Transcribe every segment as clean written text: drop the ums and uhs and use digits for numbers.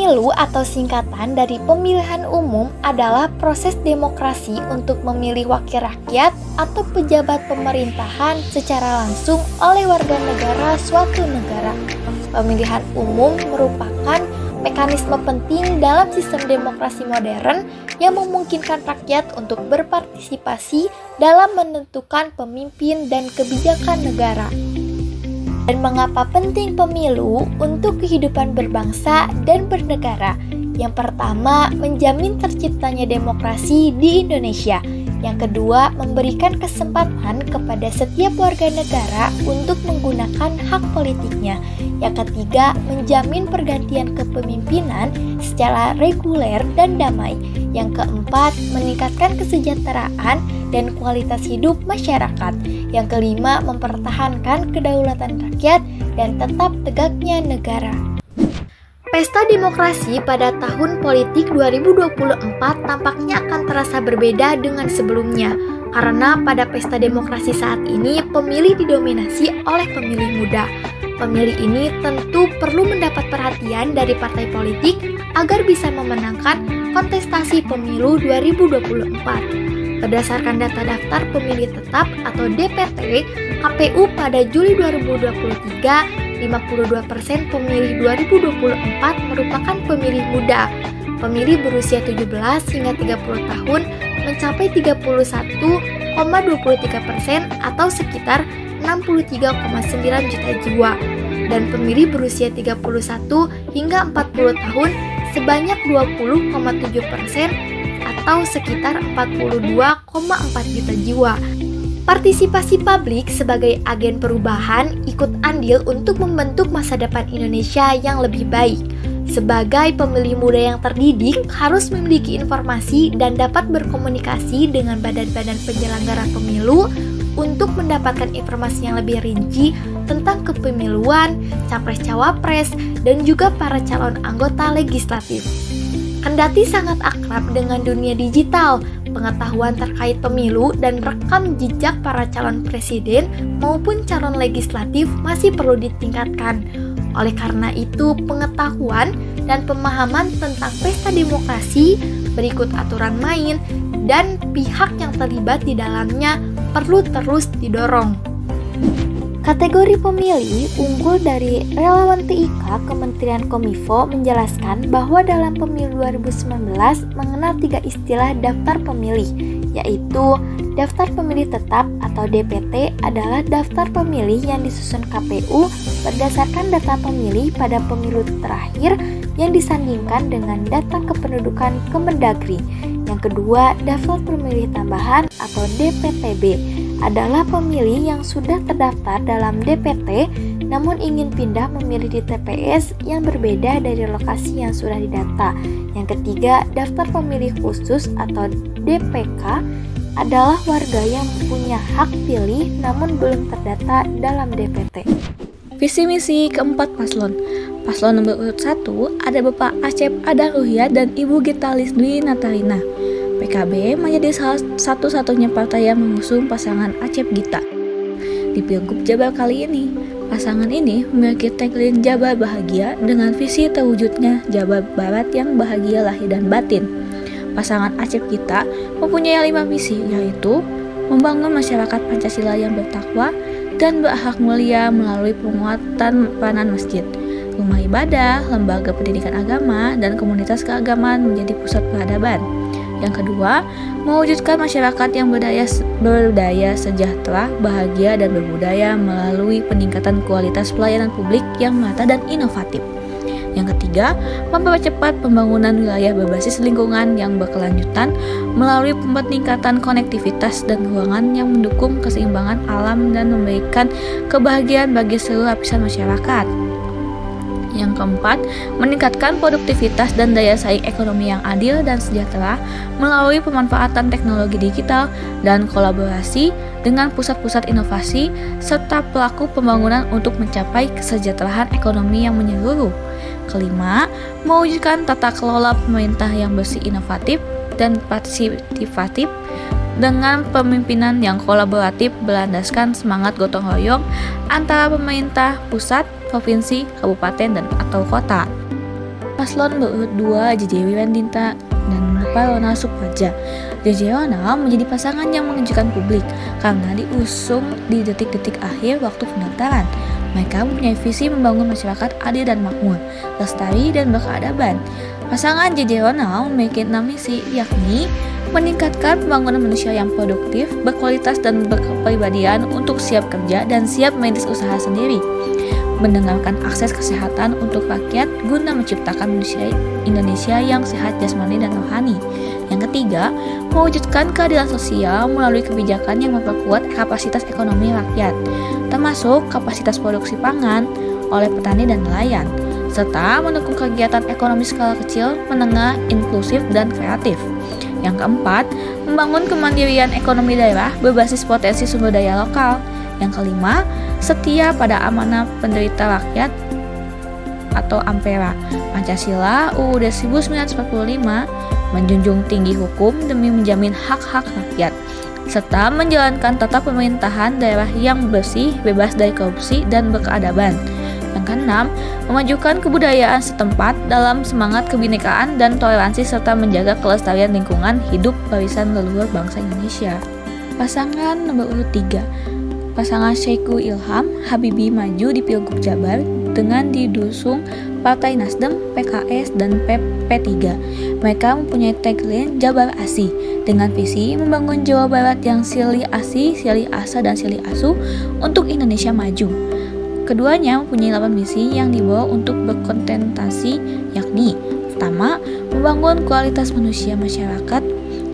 Pemilu atau singkatan dari pemilihan umum adalah proses demokrasi untuk memilih wakil rakyat atau pejabat pemerintahan secara langsung oleh warga negara suatu negara. Pemilihan umum merupakan mekanisme penting dalam sistem demokrasi modern yang memungkinkan rakyat untuk berpartisipasi dalam menentukan pemimpin dan kebijakan negara. Dan mengapa penting pemilu untuk kehidupan berbangsa dan bernegara? Yang pertama, menjamin terciptanya demokrasi di Indonesia. Yang kedua, memberikan kesempatan kepada setiap warga negara untuk menggunakan hak politiknya. Yang ketiga, menjamin pergantian kepemimpinan secara reguler dan damai. Yang keempat, meningkatkan kesejahteraan dan kualitas hidup masyarakat. Yang kelima, mempertahankan kedaulatan rakyat dan tetap tegaknya negara. Pesta demokrasi pada tahun politik 2024 tampaknya akan terasa berbeda dengan sebelumnya, karena pada pesta demokrasi saat ini pemilih didominasi oleh pemilih muda. Pemilih ini tentu perlu mendapat perhatian dari partai politik agar bisa memenangkan kontestasi pemilu 2024. Berdasarkan data daftar pemilih tetap atau DPT KPU pada Juli 2023, 52% pemilih 2024 merupakan pemilih muda. Pemilih berusia 17 hingga 30 tahun mencapai 31,23% atau sekitar 63,9 juta jiwa. Dan pemilih berusia 31 hingga 40 tahun sebanyak 20,7% atau sekitar 42,4 juta jiwa. Partisipasi publik sebagai agen perubahan ikut andil untuk membentuk masa depan Indonesia yang lebih baik. Sebagai pemilih muda yang terdidik, harus memiliki informasi dan dapat berkomunikasi dengan badan-badan penyelenggara pemilu untuk mendapatkan informasi yang lebih rinci tentang kepemiluan, capres-cawapres, dan juga para calon anggota legislatif. Kendati sangat akrab dengan dunia digital, pengetahuan terkait pemilu dan rekam jejak para calon presiden maupun calon legislatif masih perlu ditingkatkan. Oleh karena itu, pengetahuan dan pemahaman tentang pesta demokrasi, berikut aturan main, dan pihak yang terlibat di dalamnya perlu terus didorong. Kategori pemilih unggul dari relawan TIK Kementerian Kominfo menjelaskan bahwa dalam pemilu 2019 mengenal 3 istilah daftar pemilih, yaitu daftar pemilih tetap atau DPT adalah daftar pemilih yang disusun KPU berdasarkan data pemilih pada pemilu terakhir yang disandingkan dengan data kependudukan Kemendagri. Yang kedua, daftar pemilih tambahan atau DPTB adalah pemilih yang sudah terdaftar dalam DPT namun ingin pindah memilih di TPS yang berbeda dari lokasi yang sudah didata. Yang ketiga, daftar pemilih khusus atau DPK adalah warga yang punya hak pilih namun belum terdata dalam DPT. Visi misi keempat paslon. Paslon nomor urut 1 ada Bapak Acep Ada Ruhyat dan Ibu Gita Lisdwi Natalina. PKB menjadi salah satu-satunya partai yang mengusung pasangan Acep Gita. Di Pilgub Jabar kali ini, pasangan ini memiliki tagline Jabar Bahagia dengan visi terwujudnya Jabar Barat yang bahagia lahir dan batin. Pasangan Acep Gita mempunyai 5 misi, yaitu membangun masyarakat Pancasila yang bertakwa dan berakhlak mulia melalui penguatan peranan masjid, rumah ibadah, lembaga pendidikan agama, dan komunitas keagamaan menjadi pusat peradaban. Yang kedua, mewujudkan masyarakat yang berdaya, sejahtera, bahagia, dan berbudaya melalui peningkatan kualitas pelayanan publik yang merata dan inovatif. Yang ketiga, mempercepat pembangunan wilayah berbasis lingkungan yang berkelanjutan melalui peningkatan konektivitas dan ruangan yang mendukung keseimbangan alam dan memberikan kebahagiaan bagi seluruh lapisan masyarakat. Yang keempat, meningkatkan produktivitas dan daya saing ekonomi yang adil dan sejahtera melalui pemanfaatan teknologi digital dan kolaborasi dengan pusat-pusat inovasi serta pelaku pembangunan untuk mencapai kesejahteraan ekonomi yang menyeluruh. Kelima, mewujudkan tata kelola pemerintah yang bersih, inovatif, dan partisipatif dengan pemimpinan yang kolaboratif berlandaskan semangat gotong royong antara pemerintah pusat, provinsi, kabupaten, dan atau kota. Paslon berurut 2 JJ Wirandinta dan Bapak Ronald Supraja. JJ Ronald menjadi pasangan yang mengejutkan publik karena diusung di detik-detik akhir waktu pendaftaran. Mereka mempunyai visi membangun masyarakat adil dan makmur, lestari dan berkeadaban. Pasangan JJ Ronald memiliki 6 misi, yakni meningkatkan pembangunan manusia yang produktif, berkualitas dan berkepribadian untuk siap kerja dan siap merintis usaha sendiri, mendengarkan akses kesehatan untuk rakyat guna menciptakan manusia Indonesia yang sehat jasmani dan rohani. Yang ketiga, mewujudkan keadilan sosial melalui kebijakan yang memperkuat kapasitas ekonomi rakyat, termasuk kapasitas produksi pangan oleh petani dan nelayan, serta mendukung kegiatan ekonomi skala kecil, menengah, inklusif, dan kreatif. Yang keempat, membangun kemandirian ekonomi daerah berbasis potensi sumber daya lokal. Yang kelima, setia pada amanah penderita rakyat atau AMPERA. Pancasila UUD 1945 menjunjung tinggi hukum demi menjamin hak-hak rakyat, serta menjalankan tata pemerintahan daerah yang bersih, bebas dari korupsi, dan berkeadaban. Yang keenam, memajukan kebudayaan setempat dalam semangat kebinekaan dan toleransi serta menjaga kelestarian lingkungan hidup warisan leluhur bangsa Indonesia. Pasangan nomor urut 3, pasangan Syekhul Ilham Habibie maju di Pilgub Jabar dengan didusung Partai Nasdem, PKS, dan P3. Mereka mempunyai tagline Jabar Asih dengan visi membangun Jawa Barat yang silih asih, silih asa, dan silih asuh untuk Indonesia maju. Keduanya mempunyai 8 misi yang dibawa untuk berkontentasi, yakni pertama, membangun kualitas manusia masyarakat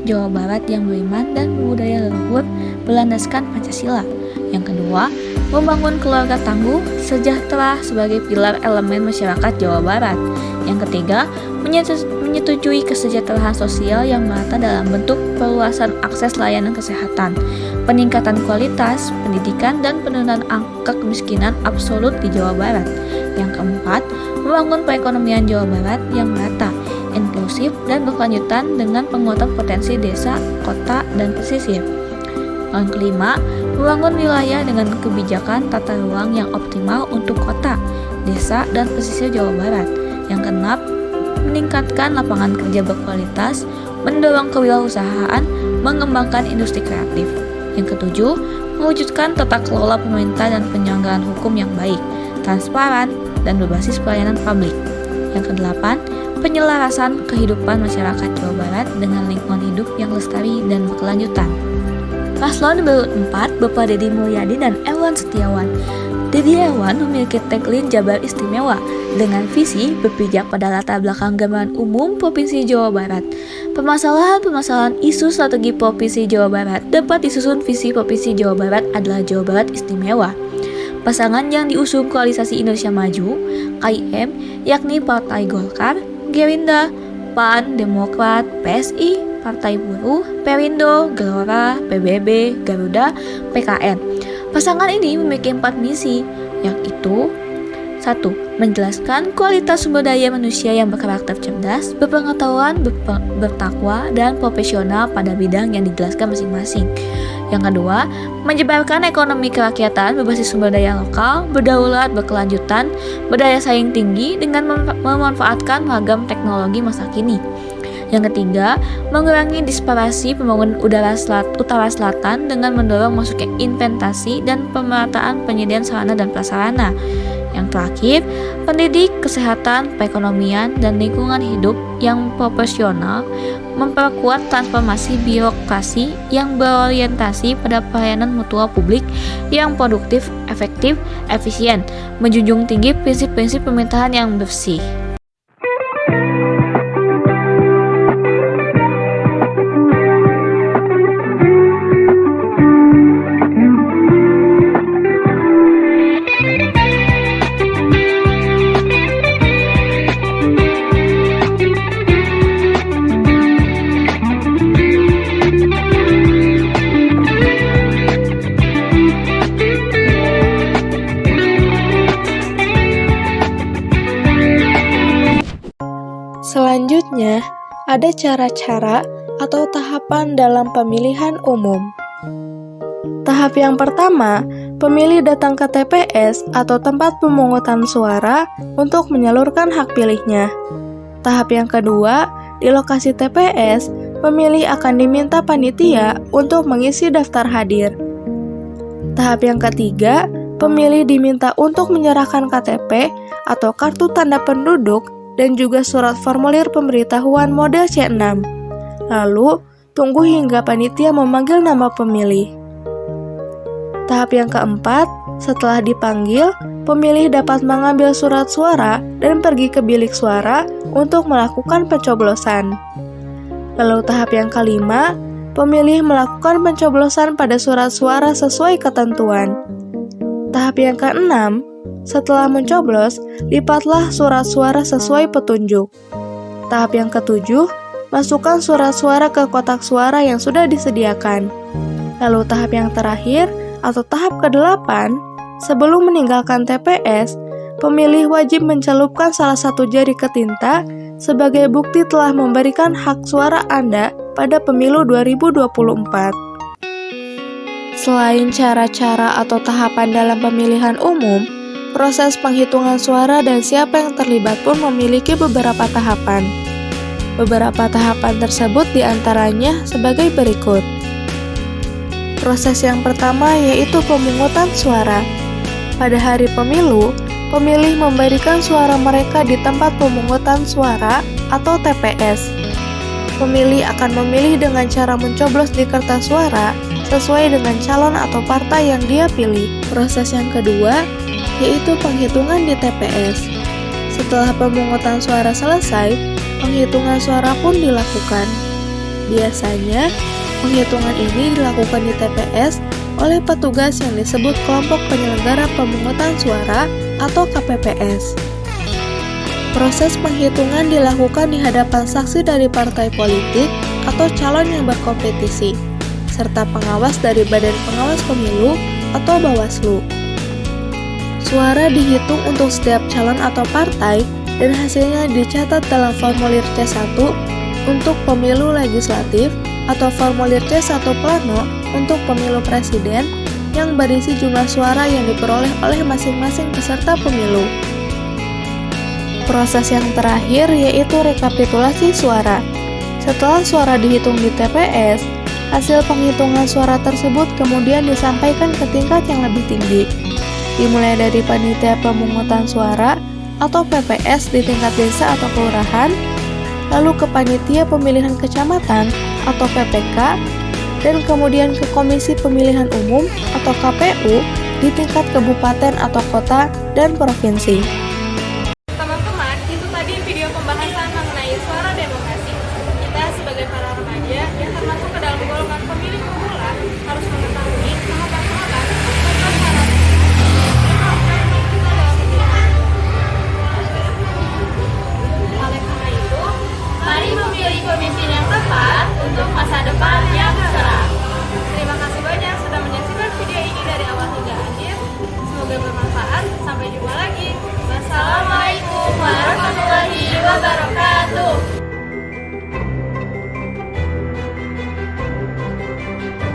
Jawa Barat yang beriman dan berbudaya leluhur berlandaskan Pancasila. Yang kedua, membangun keluarga tangguh, sejahtera sebagai pilar elemen masyarakat Jawa Barat. Yang ketiga, menyetujui kesejahteraan sosial yang merata dalam bentuk perluasan akses layanan kesehatan, peningkatan kualitas pendidikan, dan penurunan angka kemiskinan absolut di Jawa Barat. Yang keempat, membangun perekonomian Jawa Barat yang merata, inklusif, dan berkelanjutan dengan penguatan potensi desa, kota, dan pesisir. Yang kelima, membangun wilayah dengan kebijakan tata ruang yang optimal untuk kota, desa, dan pesisir Jawa Barat. Yang keenam, meningkatkan lapangan kerja berkualitas, mendorong kewirausahaan, mengembangkan industri kreatif. Yang ketujuh, mewujudkan tata kelola pemerintah dan penyelenggaraan hukum yang baik, transparan, dan berbasis pelayanan publik. Yang kedelapan, penyelarasan kehidupan masyarakat Jawa Barat dengan lingkungan hidup yang lestari dan berkelanjutan. Paslon nomor 4, Bapak Deddy Mulyadi dan Ewan Setiawan. Deddy Ewan memiliki tagline Jabar Istimewa dengan visi berpijak pada latar belakang gambaran umum Provinsi Jawa Barat. Permasalahan-permasalahan isu strategi Provinsi Jawa Barat dapat disusun visi Provinsi Jawa Barat adalah Jawa Barat Istimewa. Pasangan yang diusung Koalisasi Indonesia Maju, KIM, yakni Partai Golkar, Gerindra, PAN, Demokrat, PSI, Partai Buruh, Perindo, Gelora, PBB, Garuda, PKN. Pasangan ini memiliki 4 misi, yaitu 1. Menjelaskan kualitas sumber daya manusia yang berkarakter cerdas, berpengetahuan, bertakwa, dan profesional pada bidang yang dijelaskan masing-masing. Yang kedua, menyebarkan ekonomi kerakyatan berbasis sumber daya lokal, berdaulat, berkelanjutan, berdaya saing tinggi dengan memanfaatkan ragam teknologi masa kini. Yang ketiga, mengurangi disparasi pembangunan utara selatan dengan mendorong masuknya investasi dan pemerataan penyediaan sarana dan prasarana. Yang terakhir, pendidik, kesehatan, perekonomian, dan lingkungan hidup yang proporsional, memperkuat transformasi birokrasi yang berorientasi pada pelayanan mutual publik yang produktif, efektif, efisien, menjunjung tinggi prinsip-prinsip pemerintahan yang bersih. Selanjutnya, ada cara-cara atau tahapan dalam pemilihan umum. Tahap yang pertama, pemilih datang ke TPS atau tempat pemungutan suara untuk menyalurkan hak pilihnya. Tahap yang kedua, di lokasi TPS, pemilih akan diminta panitia untuk mengisi daftar hadir. Tahap yang ketiga, pemilih diminta untuk menyerahkan KTP atau kartu tanda penduduk dan juga surat formulir pemberitahuan model C6. Lalu, tunggu hingga panitia memanggil nama pemilih. Tahap yang keempat, setelah dipanggil, pemilih dapat mengambil surat suara dan pergi ke bilik suara untuk melakukan pencoblosan. Lalu tahap yang kelima, pemilih melakukan pencoblosan pada surat suara sesuai ketentuan. Tahap yang keenam, setelah mencoblos, lipatlah surat suara sesuai petunjuk. Tahap yang ketujuh, masukkan surat suara ke kotak suara yang sudah disediakan. Lalu tahap yang terakhir, atau tahap ke-8, sebelum meninggalkan TPS, pemilih wajib mencelupkan salah satu jari ke tinta sebagai bukti telah memberikan hak suara Anda pada pemilu 2024. Selain cara-cara atau tahapan dalam pemilihan umum, proses penghitungan suara dan siapa yang terlibat pun memiliki beberapa tahapan. Beberapa tahapan tersebut diantaranya sebagai berikut. Proses yang pertama yaitu pemungutan suara. Pada hari pemilu, pemilih memberikan suara mereka di tempat pemungutan suara atau TPS. Pemilih akan memilih dengan cara mencoblos di kertas suara sesuai dengan calon atau partai yang dia pilih. Proses yang kedua yaitu penghitungan di TPS. Setelah pemungutan suara selesai, penghitungan suara pun dilakukan. Biasanya, penghitungan ini dilakukan di TPS oleh petugas yang disebut kelompok penyelenggara pemungutan suara atau KPPS. Proses penghitungan dilakukan di hadapan saksi dari partai politik atau calon yang berkompetisi, serta pengawas dari Badan Pengawas Pemilu atau Bawaslu. Suara dihitung untuk setiap calon atau partai dan hasilnya dicatat dalam formulir C1 untuk pemilu legislatif atau formulir C1 plano untuk pemilu presiden yang berisi jumlah suara yang diperoleh oleh masing-masing peserta pemilu. Proses yang terakhir yaitu rekapitulasi suara. Setelah suara dihitung di TPS, hasil penghitungan suara tersebut kemudian disampaikan ke tingkat yang lebih tinggi, dimulai dari panitia pemungutan suara atau PPS di tingkat desa atau kelurahan, lalu ke panitia pemilihan kecamatan atau PPK, dan kemudian ke Komisi Pemilihan Umum atau KPU di tingkat kabupaten atau kota dan provinsi.